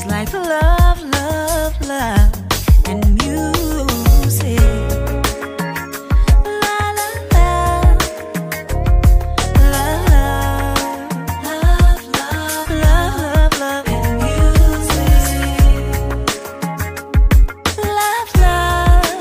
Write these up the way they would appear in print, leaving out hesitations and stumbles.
like love, love, love, and music. La la la, love, love, love, love, love, love, and music. Love, love.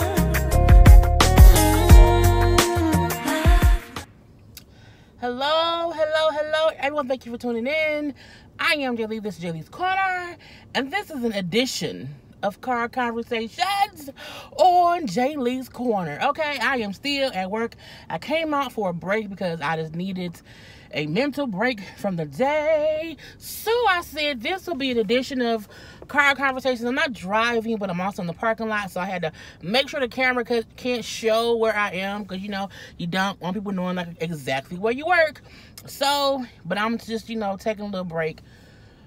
Hello, hello, hello, everyone. Thank you for tuning in. I am Jaylee. This is Jaylee's Corner, and this is an edition of Car Conversations on Jaylee's Corner. Okay, I am still at work. I came out for a break because I just needed a mental break from the day. So I said this will be an edition of Car Conversations. I'm not driving, but I'm also in the parking lot, so I had to make sure the camera can't show where I am, because you know you don't want people knowing like exactly where you work. So, but I'm just taking a little break,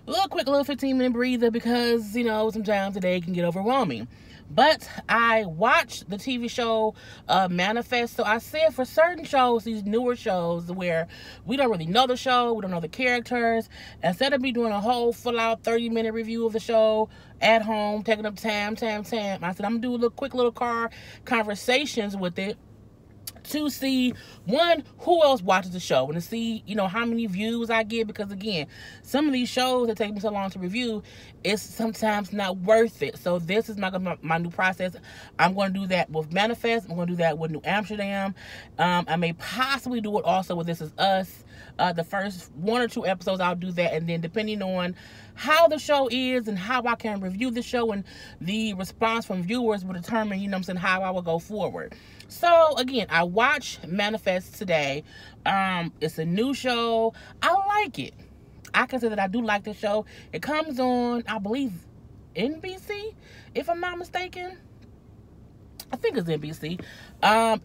a little quick, little 15-minute breather, because sometimes the day can get overwhelming. But I watched the TV show Manifest. So I said for certain shows, these newer shows where we don't really know the show, we don't know the characters, instead of me doing a whole full-out 30-minute review of the show at home, taking up time, I said I'm going to do a quick little car conversations with it, to see, one, who else watches the show, and to see, how many views I get, because again, some of these shows that take me so long to review, it's sometimes not worth it. So this is my new process. I'm going to do that with Manifest. I'm going to do that with New Amsterdam. I may possibly do it also with This Is Us. The first 1 or 2 episodes, I'll do that, and then depending on how the show is and how I can review the show and the response from viewers will determine, how I will go forward. So again, I watched Manifest today. It's a new show. I like it. I can say that I do like the show. It comes on, I believe, NBC, if I'm not mistaken. I think it's NBC.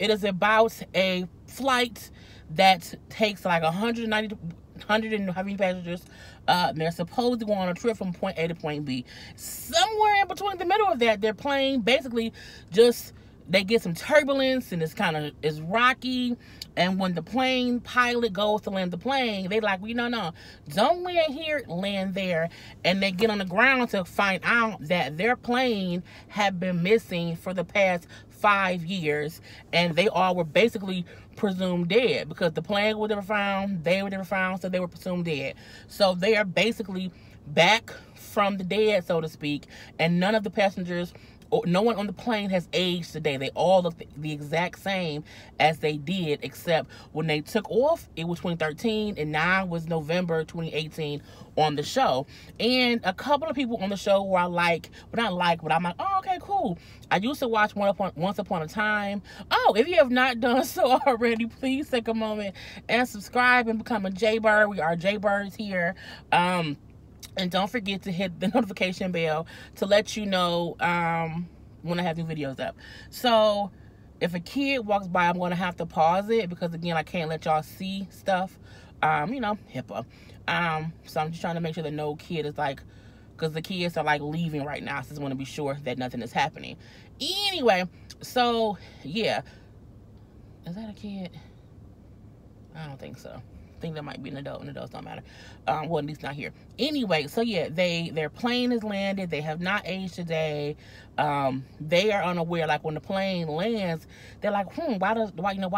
It is about a flight that takes like 190 passengers. They're supposed to go on a trip from point A to point B. Somewhere in between the middle of that, their plane basically they get some turbulence, and it's rocky. And when the plane pilot goes to land the plane, they like, no, don't land here, land there. And they get on the ground to find out that their plane had been missing for the past 5 years, and they all were basically presumed dead, because the plane was never found, they were never found, so they were presumed dead. So they are basically back from the dead, so to speak, and none of the passengers, no one on the plane has aged today. They all look the exact same as they did, except when they took off, it was 2013, and now it was November 2018 on the show. And a couple of people on the show where I'm like, oh, okay, cool. I used to watch Once Upon a Time. Oh, if you have not done so already, please take a moment and subscribe and become a Jaybird. We are Jaybirds here. And don't forget to hit the notification bell to let you know when I have new videos up. So if a kid walks by, I'm going to have to pause it, because again, I can't let y'all see stuff. HIPAA. So I'm just trying to make sure that no kid is because the kids are leaving right now. So I just want to be sure that nothing is happening. Anyway, so yeah. Is that a kid? I don't think so. I think that might be an adult, and adults don't matter. Well, at least not here. Anyway, so yeah, their plane has landed. They have not aged today. They are unaware. Like when the plane lands, they're like, why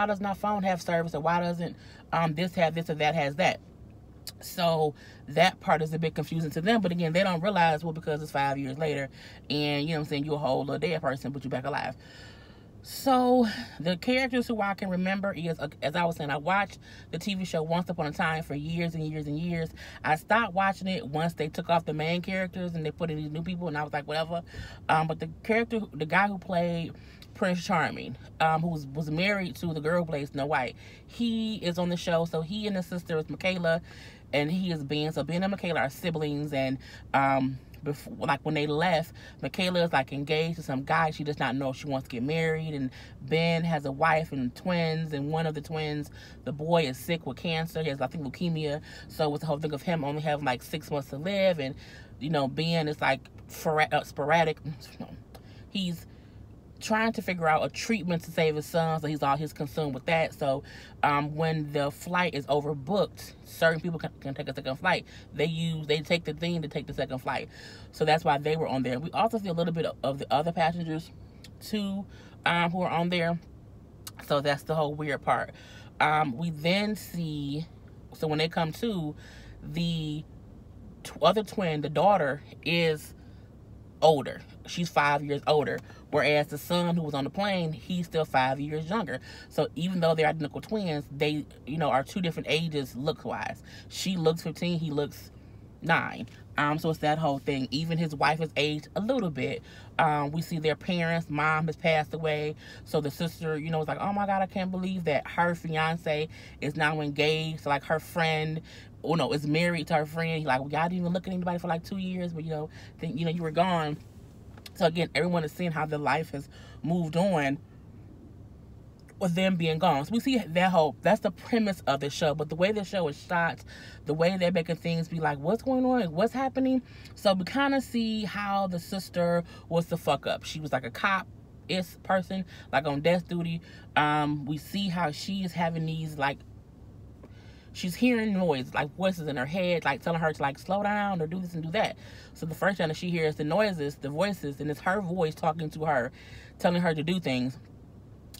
does my phone have service, or why doesn't this have this, or that has that? So that part is a bit confusing to them. But again, they don't realize, because it's 5 years later, and you're a whole little dead person, but you're back alive. So the characters who I can remember is, as I was saying, I watched the TV show Once Upon a Time for years and years and years. I stopped watching it once they took off the main characters and they put in these new people, and I was like, whatever. But the guy who played Prince Charming, who was married to the girl who plays Snow White, he is on the show. So he and his sister is Michaela, and he is Ben. So Ben and Michaela are siblings, and before, when they left, Michaela is engaged to some guy. She does not know if she wants to get married, and Ben has a wife and twins, and one of the twins, the boy, is sick with cancer. He has, I think, leukemia. So it's the whole thing of him only having 6 months to live, and Ben is sporadic. He's trying to figure out a treatment to save his son, so he's consumed with that. So when the flight is overbooked, certain people can take a second flight. They take the thing to take the second flight, so that's why they were on there. We also see a little bit of the other passengers too, who are on there. So that's the whole weird part. We then see, so when they come to, the other twin, the daughter, is older. She's 5 years older, whereas the son who was on the plane, he's still 5 years younger. So even though they're identical twins, they, are two different ages look wise. She looks 15, he looks 9. So it's that whole thing. Even his wife has aged a little bit. We see their parents. Mom has passed away. So the sister, was like, oh my God, I can't believe that her fiance is now engaged. So like her friend, is married to her friend. He's like, well, y'all didn't even look at anybody for like 2 years, but then you were gone. So again, everyone is seeing how their life has moved on with them being gone. So we see that's the premise of the show. But the way the show is shot, the way they're making things be like, what's going on? What's happening? So we kind of see how the sister was the fuck up. She was like a cop-ish person, like on death duty. We see how she is having these, like, she's hearing noise, like voices in her head, like telling her to like slow down or do this and do that. So the first time that she hears the noises, the voices, and it's her voice talking to her, telling her to do things.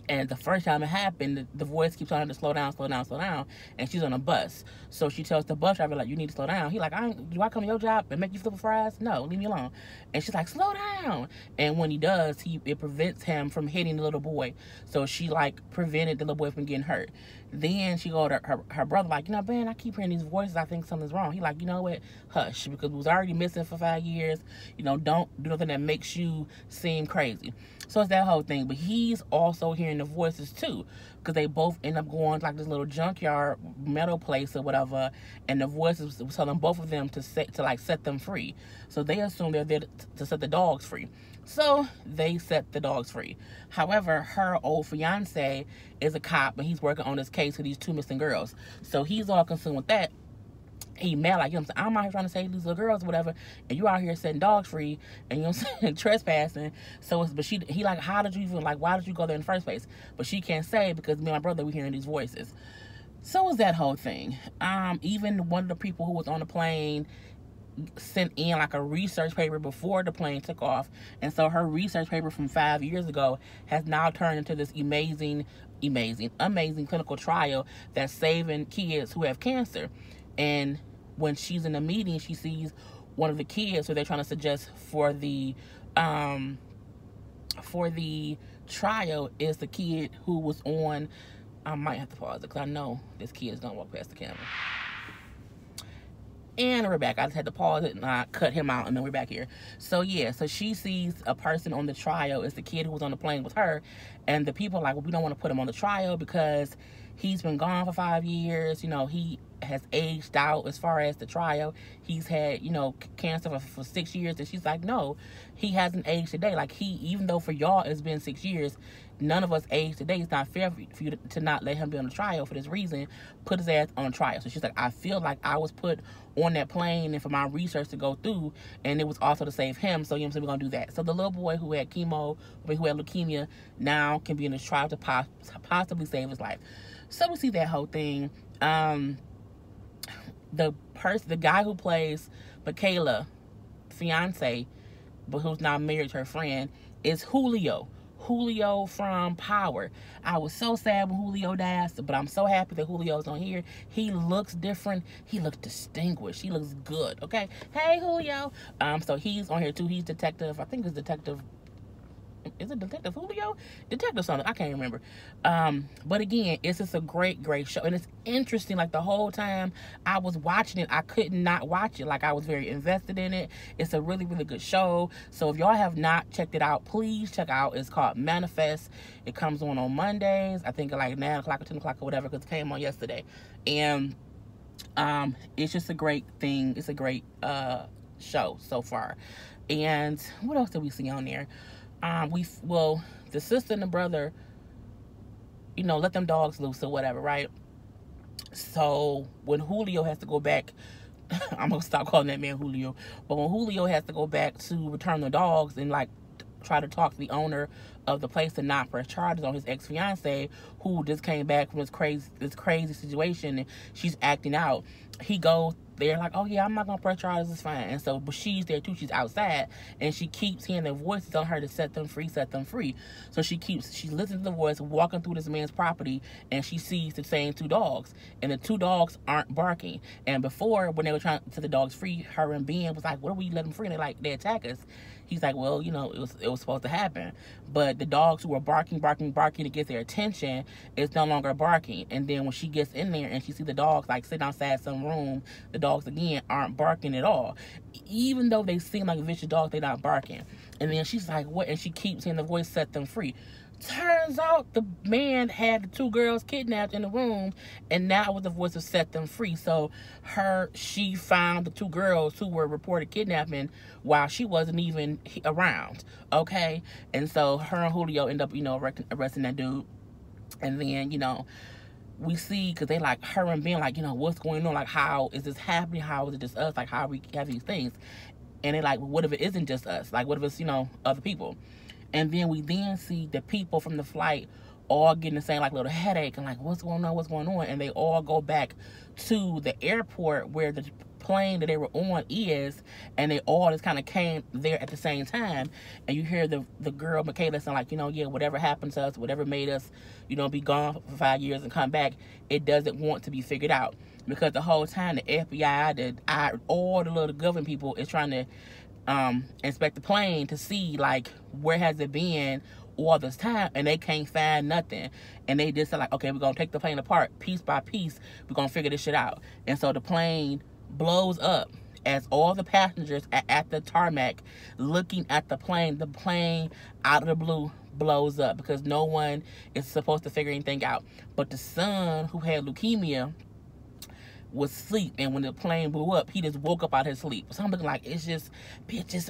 And the first time it happened, the voice keeps telling her to slow down, slow down, slow down. And she's on a bus. So she tells the bus driver, like, you need to slow down. He like, do I come to your job and make you flip fries? No, leave me alone. And she's like, slow down. And when he does, it prevents him from hitting the little boy. So she, like, prevented the little boy from getting hurt. Then she go to her brother, like, Ben, I keep hearing these voices. I think something's wrong. He like, you know what? Hush. Because we was already missing for 5 years. Don't do nothing that makes you seem crazy. So it's that whole thing. But he's also hearing the voices too, because they both end up going to like this little junkyard metal place or whatever, and the voices was telling both of them to set them free. So they assume they're there to set the dogs free. So they set the dogs free. However, her old fiance is a cop, and he's working on this case with these 2 missing girls. So he's all consumed with that. He mad, like, I'm out here trying to save these little girls or whatever, and you out here setting dogs free, and trespassing. So he like, how did you even, like, why did you go there in the first place? But she can't say, because me and my brother, we hearing these voices. So was that whole thing. Even one of the people who was on the plane sent in like a research paper before the plane took off, and so her research paper from 5 years ago has now turned into this amazing clinical trial that's saving kids who have cancer. And when she's in a meeting, she sees one of the kids who they're trying to suggest for the trial is the kid who was on. I might have to pause it because I know this kid is gonna walk past the camera. And we're back. I just had to pause it and I cut him out, and then we're back here. So yeah, so she sees a person on the trial. It's the kid who was on the plane with her, and the people are like, well, we don't want to put him on the trial because he's been gone for 5 years. He has aged out as far as the trial. He's had, cancer for 6 years. And she's like, no, he hasn't aged today. Like, even though for y'all it's been 6 years, none of us aged today. It's not fair for you to not let him be on the trial for this reason. Put his ass on trial. So she's like, I feel like I was put on that plane and for my research to go through, and it was also to save him. So, so we're going to do that. So the little boy who had who had leukemia, now can be in this trial to possibly save his life. So we see that whole thing. The guy who plays Michaela, fiance, but who's now married to her friend, is Julio from Power. I was so sad when Julio died, but I'm so happy that Julio's on here. He looks different. He looks distinguished. He looks good. Okay, hey Julio. So he's on here too. He's detective. I think it's detective. Is it Detective Julio? Detective something. I can't remember. But again, it's just a great show. And it's interesting. Like, the whole time I was watching it, I could not watch it. Like, I was very invested in it. It's a really, really good show. So if y'all have not checked it out, please check out. It's called Manifest. It comes on Mondays. I think at like 9 o'clock or 10 o'clock or whatever, because it came on yesterday. And it's just a great thing. It's a great show so far. And what else did we see on there? The sister and the brother, let them dogs loose or whatever, right? So when Julio has to go back, I'm gonna stop calling that man Julio, but when Julio has to go back to return the dogs and like try to talk to the owner of the place to not press charges on his ex-fiance, who just came back from this crazy situation, and she's acting out. He goes there like, oh yeah, I'm not gonna press charges, it's fine. And so, but she's there too, she's outside, and she keeps hearing their voices telling her to set them free, set them free. So she listens to the voice walking through this man's property, and she sees the same two dogs, and the two dogs aren't barking. And before, when they were trying to set the dogs free, her and Ben was like, what are we letting them free? And they attack us. He's like, well, you know, it was supposed to happen. But the dogs who were barking to get their attention is no longer barking. And then when she gets in there and she sees the dogs like sitting outside some room, the dogs again aren't barking at all. Even though they seem like vicious dogs, they're not barking. And then she's like, what? And she keeps hearing the voice, set them free. Turns out the man had the two girls kidnapped in the room, and now with the voice of set them free. So she found the two girls who were reported kidnapping while she wasn't even around. Okay, and so her and Julio end up, arresting that dude. And then, we see, because they like her and Ben, like, what's going on? Like, how is this happening? How is it just us? Like, how we have these things? And they're like, well, what if it isn't just us? Like, what if it's, other people? And then we see the people from the flight all getting the same, like, little headache and like, what's going on? And they all go back to the airport where the plane that they were on is, and they all just kind of came there at the same time. And you hear the girl, Michaela, saying like, yeah, whatever happened to us, whatever made us, be gone for 5 years and come back, it doesn't want to be figured out. Because the whole time the FBI, all the little government people is trying to inspect the plane to see like where has it been all this time, and they can't find nothing. And they just said like, okay, we're gonna take the plane apart piece by piece, we're gonna figure this shit out. And so the plane blows up as all the passengers are at the tarmac looking at the plane out of the blue blows up, because no one is supposed to figure anything out. But the son, who had leukemia, was asleep, and when the plane blew up, he just woke up out of his sleep. So I'm looking like, it's just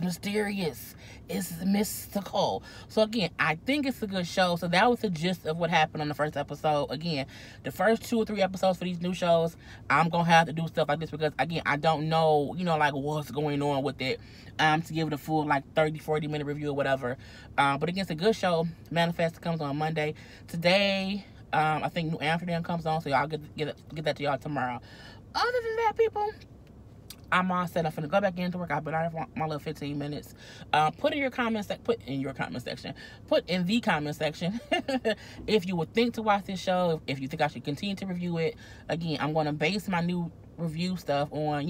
mysterious, it's mystical. So again, I think it's a good show. So that was the gist of what happened on the first episode. Again, the first 2 or 3 episodes for these new shows, I'm gonna have to do stuff like this, because again, I don't know, like what's going on with it, to give it a full like 30-40 minute review or whatever. But again, it's a good show. Manifest comes on Monday. Today, I think New Amsterdam comes on, so y'all get that to y'all tomorrow. Other than that, people, I'm all set. I'm finna go back into work. I've been out for my little 15 minutes. Put in the comment section if you would think to watch this show, if you think I should continue to review it. Again, I'm gonna base my new review stuff on,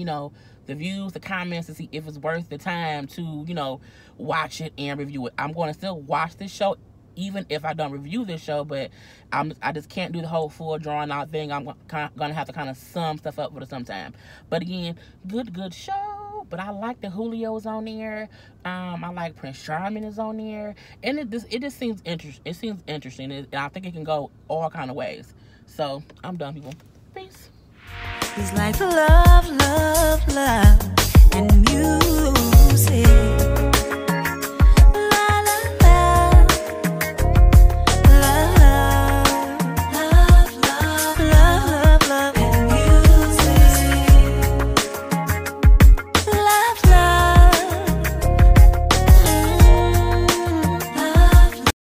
the views, the comments, to see if it's worth the time to, watch it and review it. I'm gonna still watch this show even if I don't review this show, but I just can't do the whole full drawn out thing. I'm gonna have to kind of sum stuff up for some time. But again, good show. But I like that Julio's on there. I like Prince Charming is on there, and it just seems interesting. It seems interesting, and I think it can go all kind of ways. So I'm done, people. Peace. It's like love, and music.